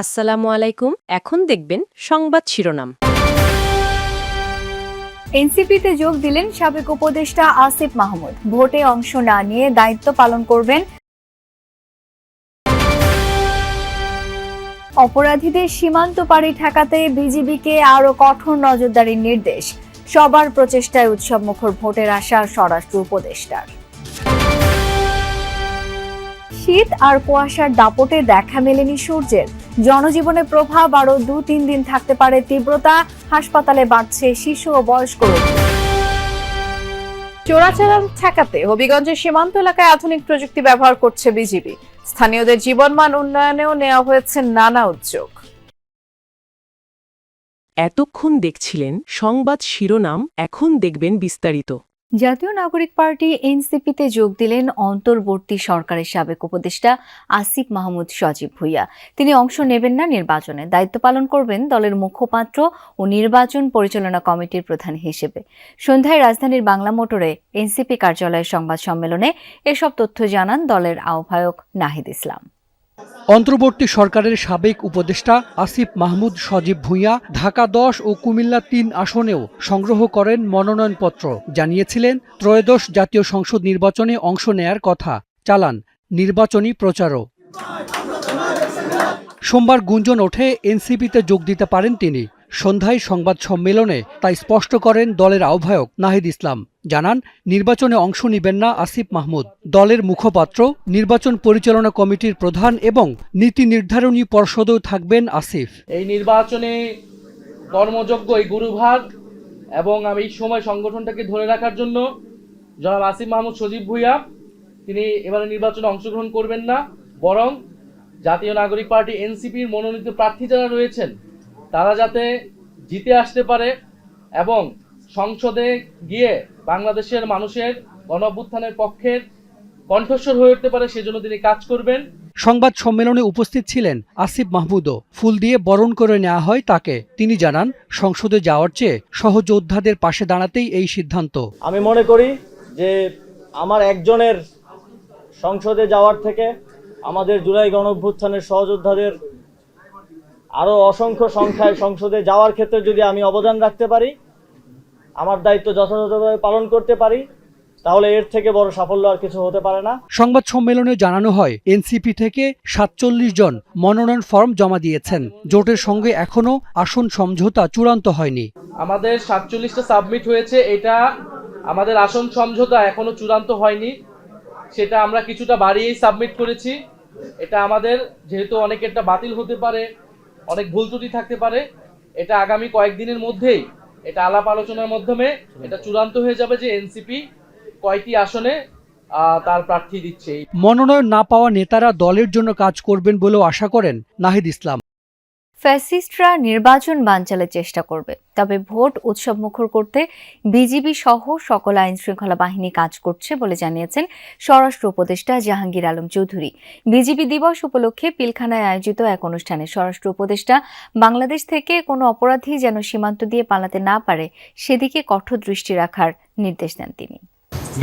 আসসালামু আলাইকুম। এখন দেখবেন সংবাদ শিরোনাম। এনসিপিতে যোগ দিলেন সাবেক উপদেষ্টা আসিফ মাহমুদ। ভোটে অংশ না নিয়ে দায়িত্ব পালন করবেন। অপরাধীদের সীমান্ত পাড়ি ঠেকাতে বিজিবিকে আরও কঠোর নজরদারির নির্দেশ। সবার প্রচেষ্টায় উৎসবমুখর ভোটের আশা স্বরাষ্ট্র উপদেষ্টার। শীত আর কুয়াশার দাপটে দেখা মেলেনি সূর্যের। জনজীবনে প্রভাব আরও 2-3 দিন থাকতে পারে তীব্রতা। হাসপাতালে বাড়ছে শিশু ও বয়স্ক রোগী। চোরাচালান ঠেকাতে হবিগঞ্জের সীমান্ত এলাকায় আধুনিক প্রযুক্তি ব্যবহার করছে বিজিবি। স্থানীয়দের জীবনমান উন্নয়নেও নেওয়া হয়েছে নানা উদ্যোগ। এতক্ষণ দেখছিলেন সংবাদ শিরোনাম, এখন দেখবেন বিস্তারিত। জাতীয় নাগরিক পার্টি এনসিপিতে যোগ দিলেন অন্তর্বর্তী সরকারের সাবেক উপদেষ্টা আসিফ মাহমুদ সজীব ভুঁইয়া। তিনি অংশ নেবেন না নির্বাচনে, দায়িত্ব পালন করবেন দলের মুখপাত্র ও নির্বাচন পরিচালনা কমিটির প্রধান হিসেবে। সন্ধ্যায় রাজধানীর বাংলা মোটরে এনসিপি কার্যালয়ের সংবাদ সম্মেলনে এসব তথ্য জানান দলের আহ্বায়ক নাহিদ ইসলাম। অন্তর্বর্তী সরকারের সাবেক উপদেষ্টা আসিফ মাহমুদ সজীব ভুঁইয়া ঢাকা 10 ও কুমিল্লা 3 আসনেও সংগ্রহ করেন মনোনয়নপত্র। জানিয়েছিলেন ত্রয়োদশ জাতীয় সংসদ নির্বাচনে অংশ নেয়ার কথা, চালান নির্বাচনী প্রচারও। সোমবার গুঞ্জন ওঠে এনসিপিতে যোগ দিতে পারেন তিনি। সন্ধ্যায় সংবাদ সম্মেলনে তাই স্পষ্ট করেন দলের আহ্বায়ক নাহিদ ইসলাম। জানান নির্বাচনে অংশ নেবেন না আসিফ মাহমুদ। দলের মুখপাত্র, নির্বাচন পরিচালনা কমিটির প্রধান এবং নীতি নির্ধারণী পর্ষদেও থাকবেন আসিফ। এই নির্বাচনে কর্মযোগ্য এই গুরুভাগ এবং আমি এই সময় সংগঠনটাকে ধরে রাখার জন্য জনাব আসিফ মাহমুদ সজীব ভুঁইয়া তিনি এবারে নির্বাচনে অংশগ্রহণ করবেন না, বরং জাতীয় নাগরিক পার্টি এনসিপির মনোনীত প্রার্থী যারা রয়েছেন তারা যাতে জিতে আসতে পারে এবং সংসদে গিয়ে বাংলাদেশের মানুষের গণঅভ্যুত্থানের পক্ষের কণ্ঠস্বর হয়ে উঠতে পারে, সেজন্য তিনি কাজ করবেন। সংবাদ সম্মেলনে উপস্থিত ছিলেন আসিফ মাহমুদও। ফুল দিয়ে বরণ করে নেওয়া হয় তাকে। তিনি জানান সংসদে যাওয়ার চেয়ে সহযোদ্ধাদের পাশে দাঁড়াতেই এই সিদ্ধান্ত। আমি মনে করি যে আমার একজনের সংসদে যাওয়ার থেকে আমাদের জুলাই গণঅভ্যুত্থানের সহযোদ্ধাদের আরো অসংখ্য সংখ্যায় সংসদে যাওয়ার ক্ষেত্রে যদি আমি অবদান রাখতে পারি, আমার দায়িত্ব যথাযথভাবে পালন করতে পারি, তাহলে এর থেকে বড় সাফল্য আর কিছু হতে পারে না। সংবাদ সম্মেলনে জানানো হয় এনসিপি থেকে 47 জন মনোনয়ন ফর্ম জমা দিয়েছেন। জোটের সঙ্গে এখনো আসন সমঝোতা চূড়ান্ত হয়নি। আমাদের 47টা সাবমিট হয়েছে, এটা আমাদের আসন সমঝোতা এখনো চূড়ান্ত হয়নি, সেটা আমরা কিছুটা বাড়িয়েই সাবমিট করেছি। এটা আমাদের যেহেতু অনেকেরটা বাতিল হতে পারে, অনেক ভুল ত্রুটি থাকতে পারে, এটা আগামী কয়েকদিনের মধ্যেই এটা আলাপ আলোচনার মাধ্যমে এটা চূড়ান্ত হয়ে যাবে যে এনসিপি কয়টি আসনে তার প্রার্থী দিচ্ছে। মনোনয়ন না পাওয়া নেতারা দলের জন্য কাজ করবেন বলেও আশা করেন নাহিদ ইসলাম। ফ্যাসিস্টরা নির্বাচন বানচালের চেষ্টা করবে, তবে ভোট উৎসবমুখর করতে বিজিবি সহ সকল আইন শৃঙ্খলা বাহিনী কাজ করছে বলে জানিয়েছেন স্বরাষ্ট্র উপদেষ্টা জাহাঙ্গীর আলম চৌধুরী। বিজিবি দিবস উপলক্ষে পিলখানায় আয়োজিত এক অনুষ্ঠানে স্বরাষ্ট্র উপদেষ্টা বাংলাদেশ থেকে কোনো অপরাধী যেন সীমান্ত দিয়ে পালাতে না পারে সেদিকে কঠোর দৃষ্টি রাখার নির্দেশ দেন তিনি।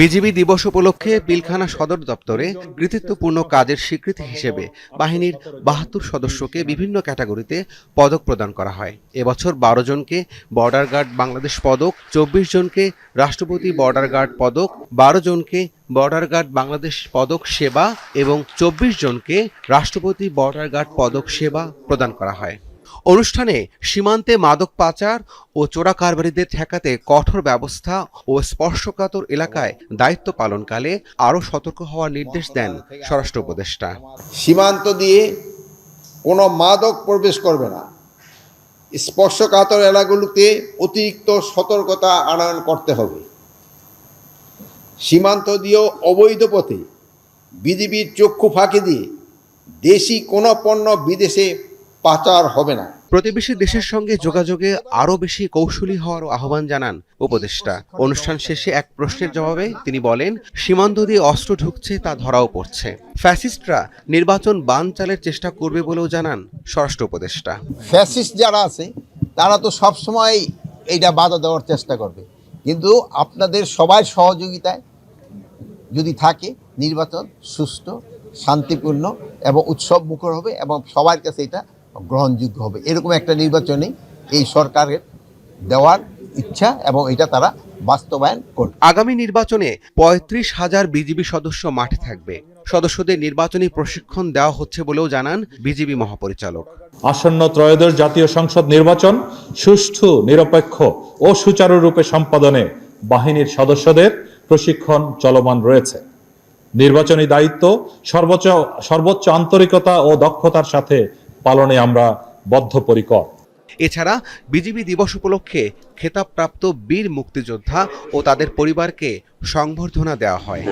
বিজিবি দিবস উপলক্ষে পিলখানা সদর দপ্তরে কৃতিত্বপূর্ণ কাজের স্বীকৃতি হিসেবে বাহিনীর 72 সদস্যকে বিভিন্ন ক্যাটাগরিতে পদক প্রদান করা হয়। এবছর 12 জনকে বর্ডার গার্ড বাংলাদেশ পদক, 24 জনকে রাষ্ট্রপতি বর্ডার গার্ড পদক, 12 জনকে বর্ডার গার্ড বাংলাদেশ পদক সেবা এবং 24 জনকে রাষ্ট্রপতি বর্ডার গার্ড পদক সেবা প্রদান করা হয়। অনুষ্ঠানে সীমান্তে মাদক পাচার ও চোরা কারবারিদের ঠেকাতে কঠোর ব্যবস্থা ও স্পর্শকাতর এলাকায় দায়িত্ব পালনকালে আরও সতর্ক হওয়ার নির্দেশ দেন স্বরাষ্ট্র উপদেষ্টা। সীমান্ত দিয়ে কোনো মাদক প্রবেশ করবে না। স্পর্শকাতর এলাকাগুলোতে অতিরিক্ত সতর্কতা আনয়ন করতে হবে। সীমান্ত দিয়েও অবৈধ পথে বিজিবির চক্ষু ফাঁকি দিয়ে দেশি কোনো পণ্য বিদেশে পাচার হবে না। প্রতিবেশী দেশের সঙ্গে যোগাযোগে আরও বেশি কৌশলী হওয়ার আহ্বান জানান উপদেষ্টা। অনুষ্ঠান শেষে এক প্রশ্নের জবাবে তিনি বলেন, সীমান্ত দিয়ে অস্ত্র ঢুকছে তা ধরাও পড়ছে। ফ্যাসিস্টরা নির্বাচন বানচালের চেষ্টা করবে বলেও জানান স্বরাষ্ট্র উপদেষ্টা। ফ্যাসিস্ট যারা আছে তারা তো সবসময় এইটা বাধা দেওয়ার চেষ্টা করবে, কিন্তু আপনাদের সবাই সহযোগিতায় যদি থাকে নির্বাচন সুষ্ঠু, শান্তিপূর্ণ এবং উৎসব মুখর হবে এবং সবার কাছে এটা গ্রহণযোগ্য হবে, এরকম একটা নির্বাচনে এই সরকারের দেওয়ার ইচ্ছা এবং এটা তারা বাস্তবায়ন করবে। আগামী নির্বাচনে ৩৫,০০০ বিজিবি সদস্য মাঠে থাকবে। সদস্যদের নির্বাচনী প্রশিক্ষণ দেওয়া হচ্ছে বলেও জানান বিজিবি মহাপরিচালক। আসন্ন ত্রয়োদশ জাতীয় সংসদ নির্বাচন সুষ্ঠু, নিরপেক্ষ ও সুচারুরূপে সম্পাদনে বাহিনীর সদস্যদের প্রশিক্ষণ চলমান রয়েছে। নির্বাচনী দায়িত্ব সর্বোচ্চ আন্তরিকতা ও দক্ষতার সাথে পালনে আমরা বদ্ধপরিকর। এছাড়া বিজিবি দিবস উপলক্ষে খেতাবপ্রাপ্ত বীর মুক্তিযোদ্ধা ও তাদের পরিবারকে সংবর্ধনা দেওয়া হয়।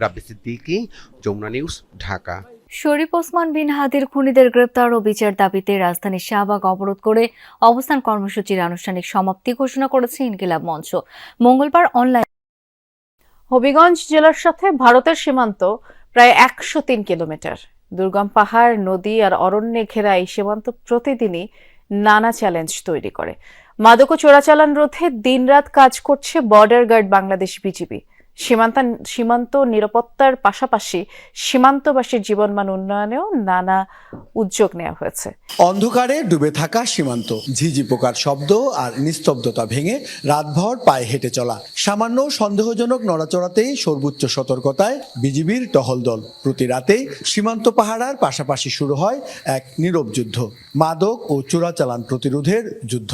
রাব্বি সিদ্দিকী, যমুনা নিউজ, ঢাকা। শরীফ ওসমান বিন হাদির খুনিদের গ্রেপ্তার ও বিচার দাবিতে রাজধানীর শাহবাগ অবরোধ করে অবস্থান কর্মসূচির আনুষ্ঠানিক সমাপ্তি ঘোষণা করেছে ইনকিলাব মঞ্চ। মঙ্গলবার অনলাইন হবিগঞ্জ জেলার সাথে ভারতের সীমান্ত প্রায় ১০৩ কিলোমিটার। দুর্গম পাহাড়, নদী আর অরণ্যে ঘেরা এই সীমান্ত প্রতিদিনই নানা চ্যালেঞ্জ তৈরি করে। মাদক ও চোরাচালান রোধে দিনরাত কাজ করছে বর্ডার গার্ড বাংলাদেশ বিজিবি। সীমান্ত নিরাপত্তার পাশাপাশি সীমান্তবাসীর জীবনমান উন্নয়নেও নানা উদ্যোগ নেওয়া হয়েছে। অন্ধকারে ডুবে থাকা সীমান্ত, ঝিঝি পোকার শব্দ আর নিস্তব্ধতা ভেঙে রাতভর পায়ে হেঁটে চলা। সামান্য সন্দেহজনক নড়াচড়াতেই সর্বোচ্চ সতর্কতায় বিজিবির টহল দল। প্রতি রাতেই সীমান্ত পাহারার পাশাপাশি শুরু হয় এক নীরব যুদ্ধ, মাদক ও চোরাচালান প্রতিরোধের যুদ্ধ।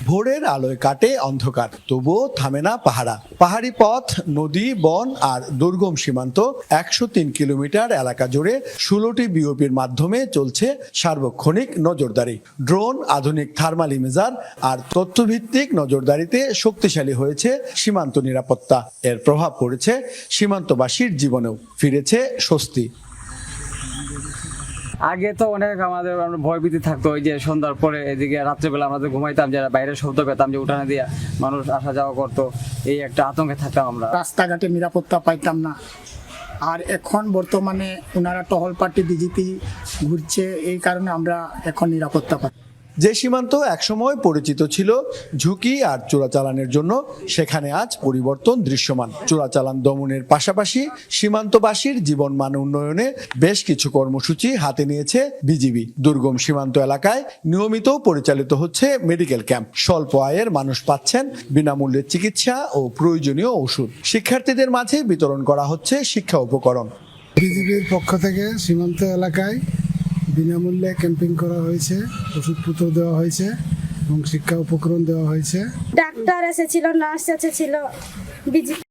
ভোরের আলোয় কাটে অন্ধকার, তবুও থামে না পাহারা। পাহাড়ি পথ, নদী, বন আর দুর্গম সীমান্ত ১০৩ কিলোমিটার এলাকা জুড়ে ১৬টি বিওপির মাধ্যমে চলছে সার্বক্ষণিক নজরদারি। ড্রোন, আধুনিক থার্মাল ইমেজার আর তথ্যভিত্তিক নজরদারিতে শক্তিশালী হয়েছে সীমান্ত নিরাপত্তা। এর প্রভাব পড়েছে সীমান্তবাসীর জীবনেও, ফিরেছে স্বস্তি। আগে তো অনেক আমাদের ভয়ভীতি থাকতো, ওই যে সন্ধ্যার পরে এদিকে রাত্রেবেলা আমরা ঘুমাইতাম, যারা বাইরে শব্দ পেতাম যে উঠানে দিয়া মানুষ আসা যাওয়া করতো, এই একটা আতঙ্কে থাকতাম আমরা। রাস্তাঘাটে নিরাপত্তা পাইতাম না। আর এখন বর্তমানে ওনারা টহল পার্টি বিজিপি ঘুরছে, এই কারণে আমরা এখন নিরাপত্তা পাই। যে সীমান্ত একসময় পরিচিত ছিল ঝুঁকি আর চোরাচালানের জন্য, সেখানে আজ পরিবর্তন দৃশ্যমান। চোরাচালান দমনের পাশাপাশি সীমান্তবাসীর জীবনমান উন্নয়নে বেশ কিছু কর্মসূচি হাতে নিয়েছে বিজিবি। দুর্গম সীমান্ত এলাকায় নিয়মিত পরিচালিত হচ্ছে মেডিকেল ক্যাম্প। স্বল্প আয়ের মানুষ পাচ্ছেন বিনামূল্যে চিকিৎসা ও প্রয়োজনীয় ওষুধ। শিক্ষার্থীদের মাঝে বিতরণ করা হচ্ছে শিক্ষা উপকরণ। বিজিবির পক্ষ থেকে সীমান্ত এলাকায় বিনামূল্যে ক্যাম্পিং করা হয়েছে, ওষুধপত্র দেওয়া হয়েছে এবং শিক্ষা উপকরণ দেওয়া হয়েছে। ডাক্তার এসেছিল, নার্স এসেছিল, বিজিবি